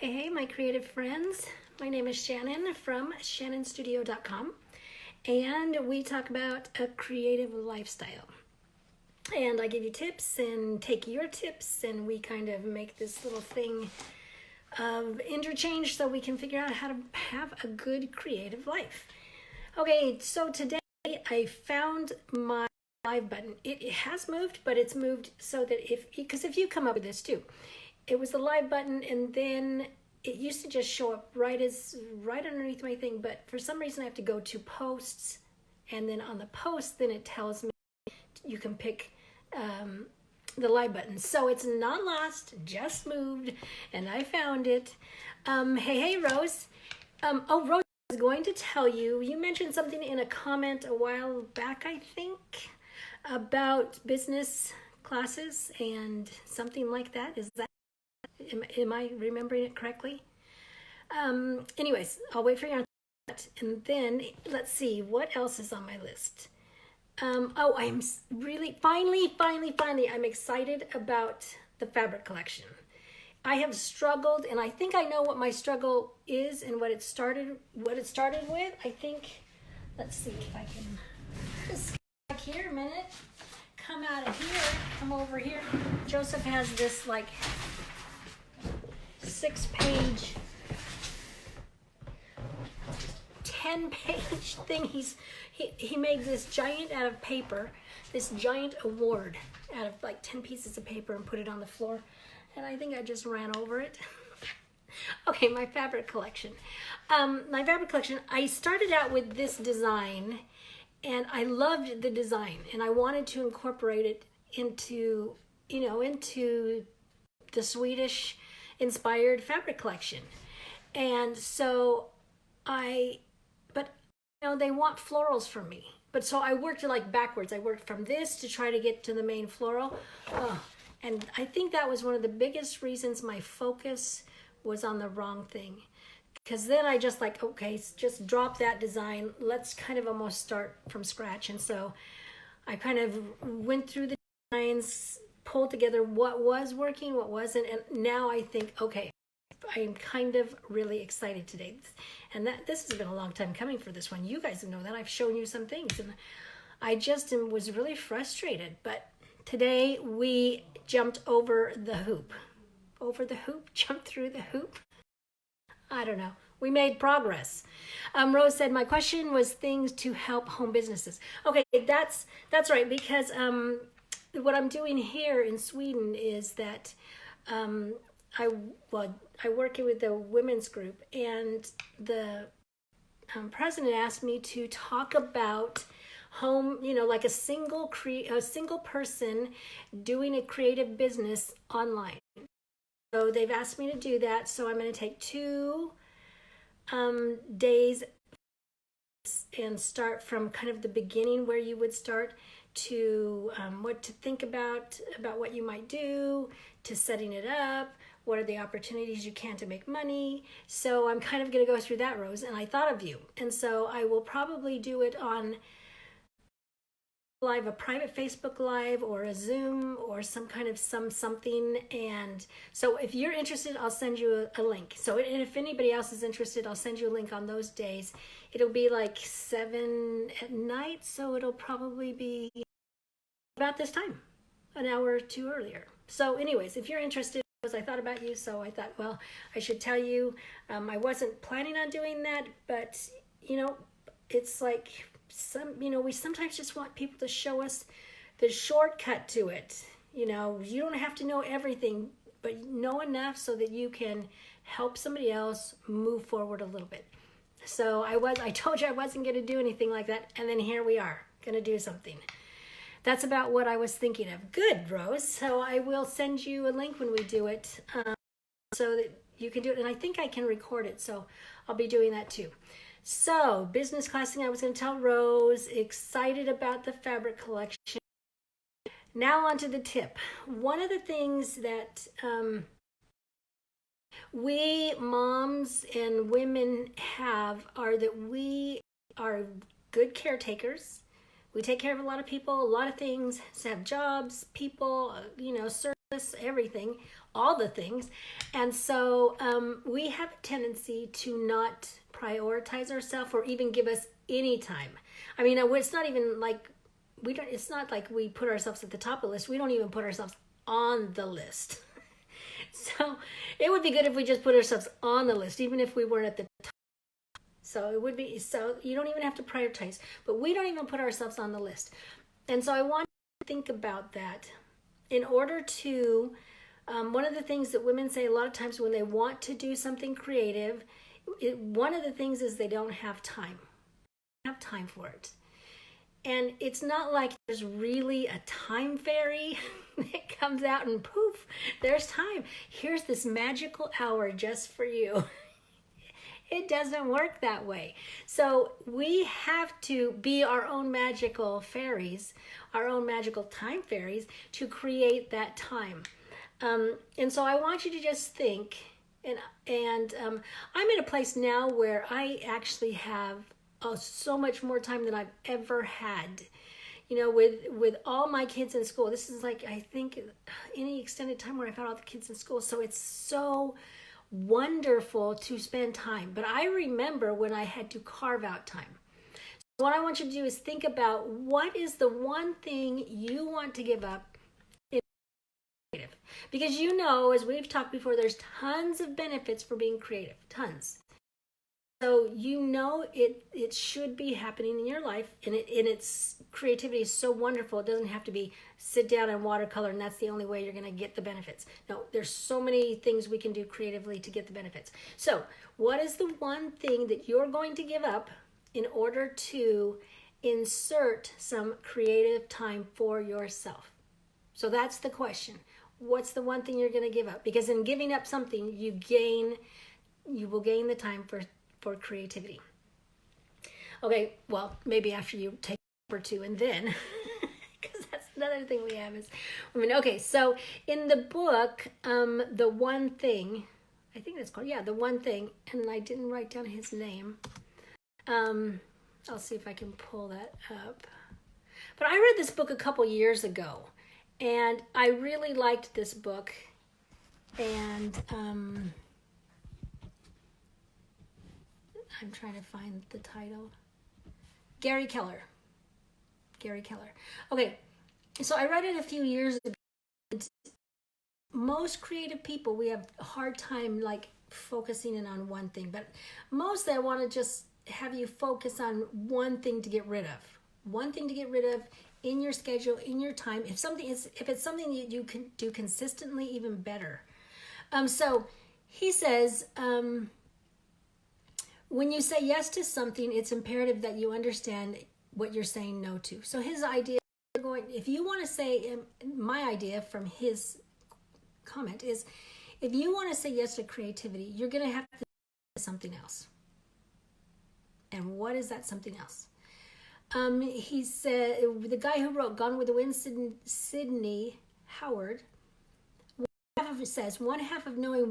Hey, my creative friends. My name is Shannon from shannonstudio.com, and we talk about a creative lifestyle. And I give you tips and take your tips, and we kind of make this little thing of interchange so we can figure out how to have a good creative life. Okay, so today I found my live button. It has moved, but it's moved so that because if you come up with this too, it was the live button, and then it used to just show up right underneath my thing, but for some reason I have to go to posts, and then on the post then it tells me you can pick the live button. So it's not lost, just moved, and I found it. Hey Rose. Rose, I was going to tell you, you mentioned something in a comment a while back, I think, about business classes and something like that. Is that Am I remembering it correctly? Anyways, I'll wait for your answer. And then let's see what else is on my list. I'm really finally, I'm excited about the fabric collection. I have struggled, and I think I know what my struggle is and what it started with. I think, let's see if I can just back here a minute. Come out of here, come over here. Joseph has this like 6-page, 10-page thing. He made this giant out of paper, this giant award out of like 10 pieces of paper, and put it on the floor, and I think I just ran over it. Okay, my fabric collection. I started out with this design, and I loved the design, and I wanted to incorporate it into the Swedish inspired fabric collection. And so they want florals from me. But so I worked like backwards. I worked from this to try to get to the main floral. And I think that was one of the biggest reasons my focus was on the wrong thing. Because then I just just drop that design. Let's kind of almost start from scratch. And so I kind of went through the designs, pulled together what was working, what wasn't, and now I think, okay, I am kind of really excited today. And this has been a long time coming for this one. You guys know that. I've shown you some things, and I just was really frustrated. But today we jumped over the hoop. Jumped through the hoop. I don't know. We made progress. Rose said, my question was things to help home businesses. Okay, that's right, because what I'm doing here in Sweden is that I work with the women's group, and the president asked me to talk about home, like a single person doing a creative business online. So they've asked me to do that. So I'm going to take 2 days and start from kind of the beginning where you would start, to what to think about what you might do, to setting it up, what are the opportunities you can to make money. So I'm kind of going to go through that, Rose, and I thought of you. And so I will probably do it on live, a private Facebook Live or a Zoom or some kind of something. And so if you're interested, I'll send you a link. So and if anybody else is interested, I'll send you a link on those days. It'll be like 7 at night, so it'll probably be about this time, an hour or 2 earlier. So anyways, if you're interested, because I thought about you, so I thought, well, I should tell you. I wasn't planning on doing that, but it's like we sometimes just want people to show us the shortcut to it. You don't have to know everything, but know enough so that you can help somebody else move forward a little bit. So I told you I wasn't going to do anything like that, and then here we are, going to do something. That's about what I was thinking of. Good, Rose. So I will send you a link when we do it, so that you can do it. And I think I can record it, so I'll be doing that too. So business classing, I was going to tell Rose, excited about the fabric collection. Now on to the tip. One of the things that we moms and women have are that we are good caretakers. We take care of a lot of people, a lot of things, have jobs, people, serve everything, all the things. And so we have a tendency to not prioritize ourselves or even give us any time. I mean, it's not even like it's not like we put ourselves at the top of the list. We don't even put ourselves on the list. So it would be good if we just put ourselves on the list, even if we weren't at the top. So it would be, so you don't even have to prioritize, but we don't even put ourselves on the list. And so I want you to think about that. In order to, one of the things that women say a lot of times when they want to do something creative, one of the things is they don't have time. They don't have time for it. And it's not like there's really a time fairy that comes out and poof, there's time. Here's this magical hour just for you. It doesn't work that way. So we have to be our own magical fairies, our own magical time fairies to create that time. And so I want you to just think, and I'm in a place now where I actually have so much more time than I've ever had. You know, with all my kids in school, this is like, I think, any extended time where I've had all the kids in school. So it's so wonderful to spend time. But I remember when I had to carve out time. So what I want you to do is think about what is the one thing you want to give up in creative. Because you know, as we've talked before, there's tons of benefits for being creative. Tons. So you know it should be happening in your life, and its creativity is so wonderful. It doesn't have to be sit down and watercolor, and that's the only way you're going to get the benefits. No, there's so many things we can do creatively to get the benefits. So what is the one thing that you're going to give up in order to insert some creative time for yourself? So that's the question. What's the one thing you're going to give up? Because in giving up something, you will gain the time for creativity. Okay, well, maybe after you take or two, and then, because that's another thing we have is women. Okay, so in the book, The One Thing, I think that's called, The One Thing, and I didn't write down his name. I'll see if I can pull that up. But I read this book a couple years ago, and I really liked this book, and I'm trying to find the title. Gary Keller. Okay, so I read it a few years ago. Most creative people, we have a hard time like focusing in on one thing, but mostly I want to just have you focus on one thing to get rid of. One thing to get rid of in your schedule, in your time. If it's something that you can do consistently, even better. So he says, when you say yes to something, it's imperative that you understand what you're saying no to. So his idea, if you want to say, my idea from his comment is, if you want to say yes to creativity, you're going to have to say something else. And what is that something else? He said, the guy who wrote Gone with the Wind, Sidney Howard, says one half of knowing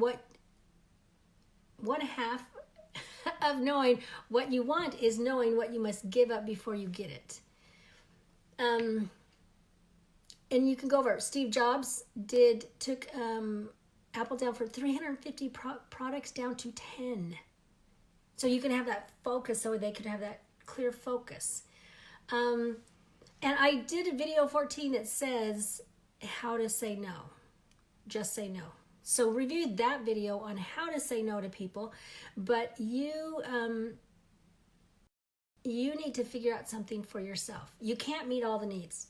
what you want is knowing what you must give up before you get it. And you can go over it. Steve Jobs took Apple down for 350 products down to 10. So you can have that focus, so they could have that clear focus. And I did a video 14 that says how to say no. Just say no. So review that video on how to say no to people, but you need to figure out something for yourself. You can't meet all the needs.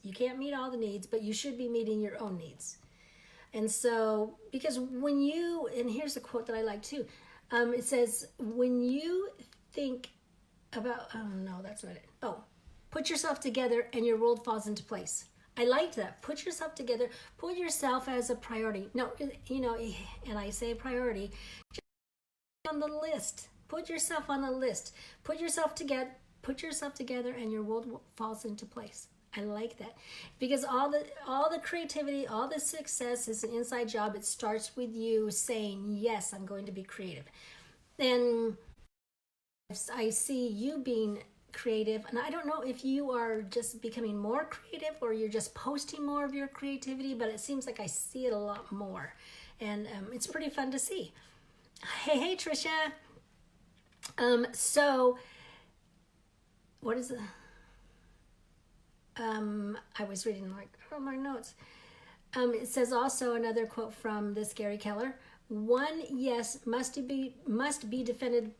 But you should be meeting your own needs. And so, because and here's a quote that I like too. It says, when you think about, oh no, that's not it. Oh, put yourself together and your world falls into place. I liked that. Put yourself together. Put yourself as a priority. No, and I say priority. Just on the list. Put yourself on the list. Put yourself together, and your world falls into place. I like that, because all the creativity, all the success is an inside job. It starts with you saying, yes, I'm going to be creative. And I see you being creative. And I don't know if you are just becoming more creative or you're just posting more of your creativity, but it seems like I see it a lot more. And it's pretty fun to see. Hey, Trisha. So what is it? I was reading my notes. It says also another quote from this Gary Keller: "One yes must be defended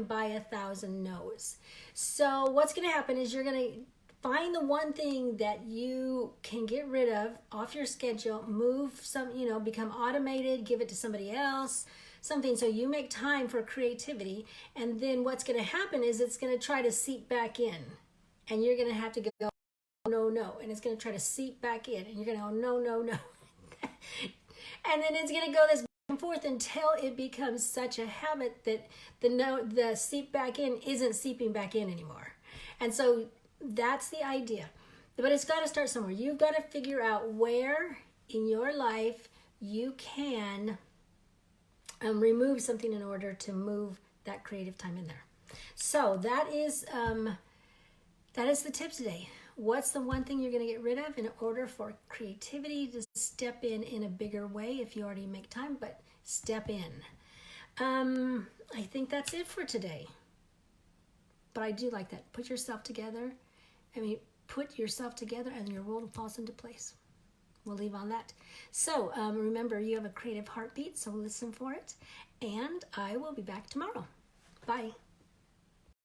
by 1,000 no's." So what's going to happen is you're going to find the one thing that you can get rid of off your schedule, move some, become automated, give it to somebody else, something so you make time for creativity. And then what's going to happen is it's going to try to seep back in, and you're going to have to go, no, and it's going to try to seep back in, and you're going to go, no. And then it's going to go this back and forth until it becomes such a habit that the seep back in isn't seeping back in anymore. And so that's the idea. But it's got to start somewhere. You've got to figure out where in your life you can remove something in order to move that creative time in there. So that is the tip today. What's the one thing you're going to get rid of in order for creativity to step in a bigger way? If you already make time, but step in. I think that's it for today. But I do like that. Put yourself together. Put yourself together and your world falls into place. We'll leave on that. So remember, you have a creative heartbeat, so listen for it. And I will be back tomorrow. Bye.